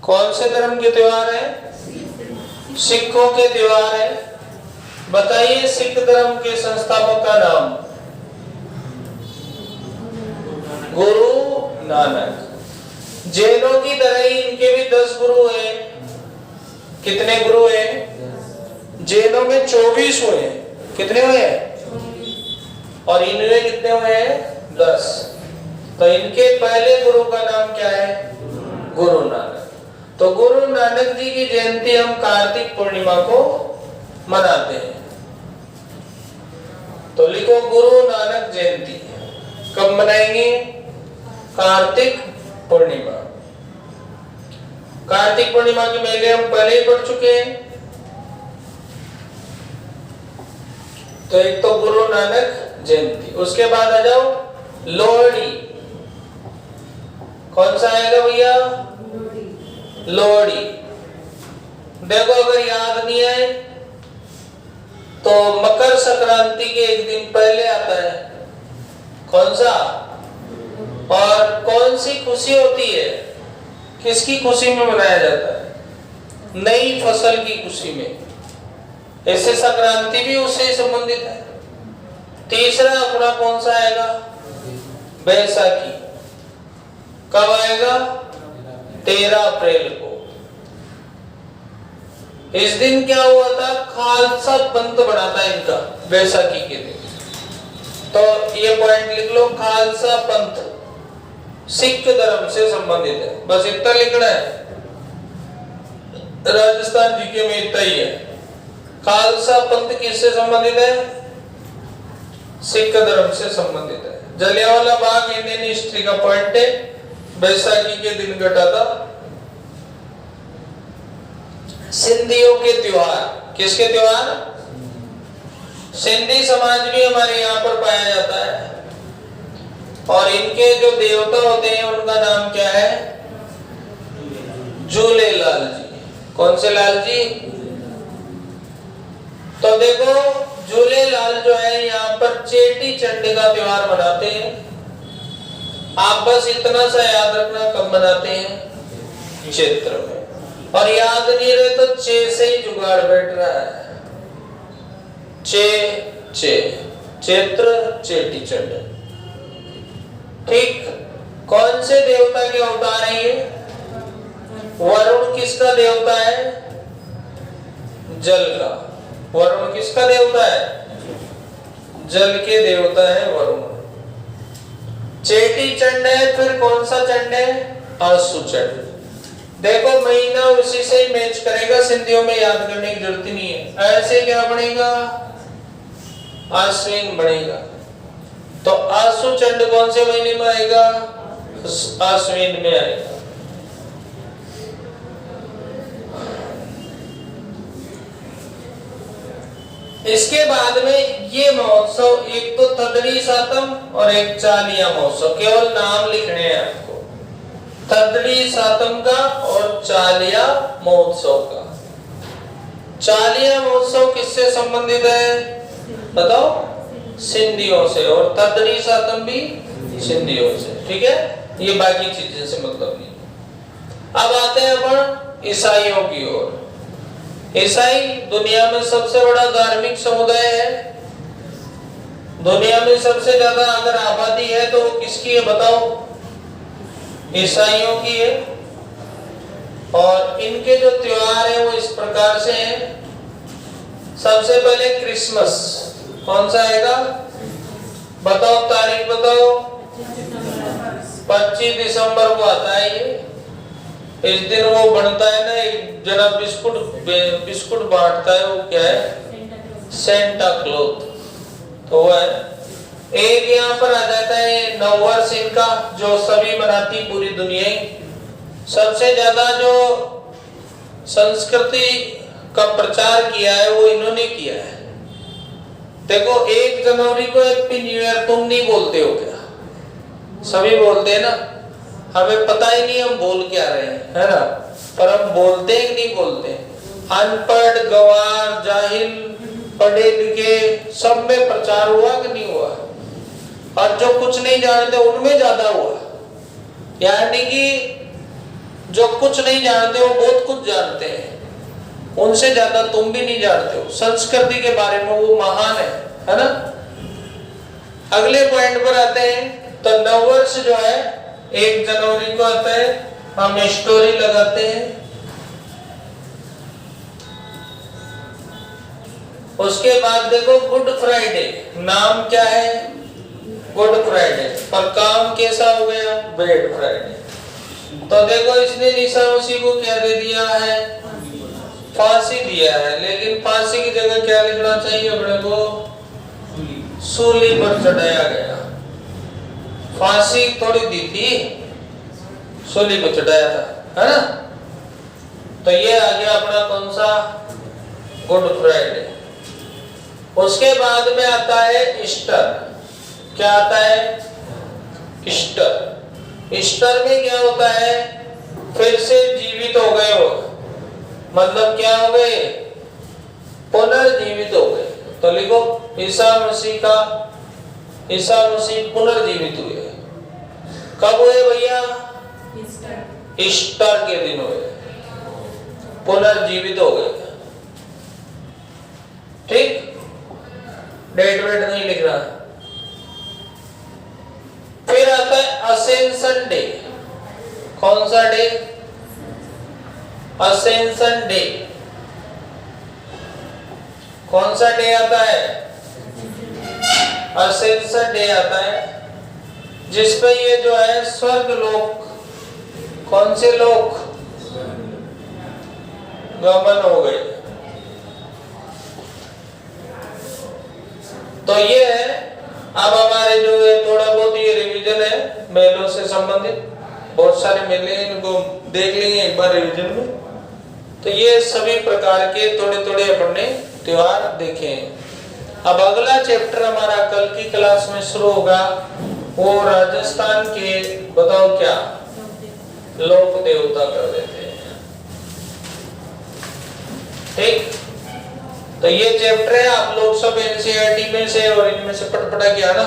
कौन से धर्म के त्योहार है? सिखों के त्योहार है। बताइए सिख धर्म के संस्थापक का नाम? गुरु नानक। जैनों की तरह ही इनके भी 10 गुरु हैं। कितने गुरु हैं? जैनों में 24 हुए हैं। कितने हुए हैं? और इनमें कितने हुए हैं? 10। तो इनके पहले गुरु का नाम क्या है? गुरु नानक। तो गुरु नानक जी की जयंती हम कार्तिक पूर्णिमा को मनाते हैं। तो लिखो गुरु नानक जयंती कब मनाएंगे? कार्तिक पूर्णिमा। कार्तिक पूर्णिमा के मेले हम पहले ही पढ़ चुके हैं। तो एक तो गुरु नानक जयंती, उसके बाद आ जाओ लोहड़ी। कौन सा आएगा भैया? लोहड़ी। देखो अगर याद नहीं आए तो मकर संक्रांति के एक दिन पहले आता है। कौन सा? और कौन सी खुशी होती है? किसकी खुशी में मनाया जाता है? नई फसल की खुशी में। ऐसे संक्रांति भी उससे संबंधित है। तीसरा अपना कौन सा आएगा? बैसाखी। कब आएगा? 13 अप्रैल को। इस दिन क्या हुआ था? खालसा पंथ बना था इनका बैसाखी के दिन। तो ये पॉइंट लिख लो, खालसा पंथ सिख धर्म से संबंधित है। बस इतना लिखना है। राजस्थान जीके में इतना ही है। खालसा पंथ किससे संबंधित है? सिख धर्म से संबंधित है। जलियांवाला बाग इंडियन हिस्ट्री का पॉइंट है। बैसाखी के दिन घटा था। सिंधियों के त्योहार। किसके त्योहार? सिंधी समाज भी हमारे यहाँ पर पाया जाता है। और इनके जो देवता होते हैं उनका नाम क्या है? झूलेलाल जी। कौन से लाल जी? तो देखो झूलेलाल जो है यहाँ पर चेटी चंड का त्योहार मनाते हैं। आप बस इतना सा याद रखना कब मनाते हैं? चैत्र में। और याद नहीं रहे तो चे से ही जुगाड़ बैठ रहा है। चैत्र चेटी चंड। ठीक। कौन से देवता के अवतार है ये? वरुण किसका देवता है? जल का। वरुण किसका देवता है? जल के देवता है वरुण। चेटी चंड है। फिर कौन सा चंड है? आसू चंड। देखो महीना उसी से ही मैच करेगा। सिंधियों में याद करने की जरूरत नहीं है। ऐसे क्या बनेगा? आश्विन बनेगा। तो आसू चंड कौन से महीने में आएगा? आश्विन में आएगा। इसके बाद में ये महोत्सव, एक तो थदड़ी सातम और एक चालिया महोत्सव। केवल नाम लिखने हैं आपको। थदड़ी सातम का और चालिया महोत्सव का। चालिया महोत्सव किससे संबंधित है? बताओ। सिंधियों से। और थदड़ी सातम भी सिंधियों से। ठीक है। ये बाकी चीजें से मतलब नहीं। अब आते हैं अपन ईसाइयों की ओर। ईसाई दुनिया में सबसे बड़ा धार्मिक समुदाय है। दुनिया में सबसे ज्यादा अगर आबादी है तो वो किसकी है बताओ? ईसाइयों की है। और इनके जो त्योहार है वो इस प्रकार से हैं। सबसे पहले क्रिसमस। कौन सा आएगा? बताओ तारीख बताओ। 25 दिसंबर को आता है ये। इस दिन वो बनता है ना, एक जना बिस्कुट बांटता है। वो क्या है? Santa cloth. तो वो है। एक यहाँ पर आ जाता है नववर्ष इनका, जो सभी मनाती पूरी दुनिया ही। सबसे ज्यादा जो संस्कृति का प्रचार किया है वो इन्होंने किया है। देखो 1 जनवरी को हैप्पी न्यू ईयर तुम नहीं बोलते हो क्या? सभी बोलते हैं ना। हमें पता ही नहीं हम बोल क्या रहे हैं, है ना? पर हम बोलते हैं कि नहीं बोलते? अनपढ़, गंवार, जाहिल, पढ़े लिखे सब में प्रचार हुआ कि नहीं हुआ? और जो कुछ नहीं जानते उनमें ज्यादा हुआ। यानी कि जो कुछ नहीं जानते वो बहुत कुछ जानते हैं, उनसे ज्यादा तुम भी नहीं जानते हो। संस्कृति के बारे में वो महान है ना। अगले पॉइंट पर आते हैं। तो नववर्ष जो है 1 जनवरी को आता है, हम स्टोरी लगाते हैं। उसके बाद देखो गुड फ्राइडे, नाम क्या है गुड फ्राइडे, पर काम कैसा हो गया बैड फ्राइडे। तो देखो इसने ईसा मसीह को क्या दे दिया है, फांसी दिया है, लेकिन फांसी की जगह क्या लिखना चाहिए अपने को, सूली पर चढ़ाया गया। फांसी थोड़ी दी थी, सूली पर चढ़ाया था, है ना। तो ये आ गया अपना कौन सा गुड फ्राइडे। उसके बाद में आता है ईस्टर। क्या आता है ईस्टर। ईस्टर में क्या होता है, फिर से जीवित हो गए हो, मतलब क्या हो गए, पुनर्जीवित हो गए। तो लिखो ईसा मसीह पुनर्जीवित हुए। कब हुए भैया, ईस्टर के दिन हुए, पुनर्जीवित हो गए। ठीक, डेट वेट नहीं लिखना। फिर आता है असेंशन डे। कौन सा डे, असेंशन डे। कौन सा डे आता है, असेंशन डे आता है, जिसपे ये जो है स्वर्ग लोक, कौन से लोक गमन हो गए। तो ये है, अब हमारे जो है थोड़ा बहुत ये रिवीजन है मेलों से संबंधित, बहुत सारे मेले हैं, इनको देख लेंगे एक बार रिवीजन में। तो ये सभी प्रकार के थोड़े थोड़े अपने त्योहार देखें। अब अगला चैप्टर हमारा कल की क्लास में शुरू होगा, वो राजस्थान के, बताओ क्या, लोक देवता कर देते हैं। ठीक, तो ये चैप्टर है, आप लोग सब एनसीईआरटी में से और इनमें से पढ़ के आना।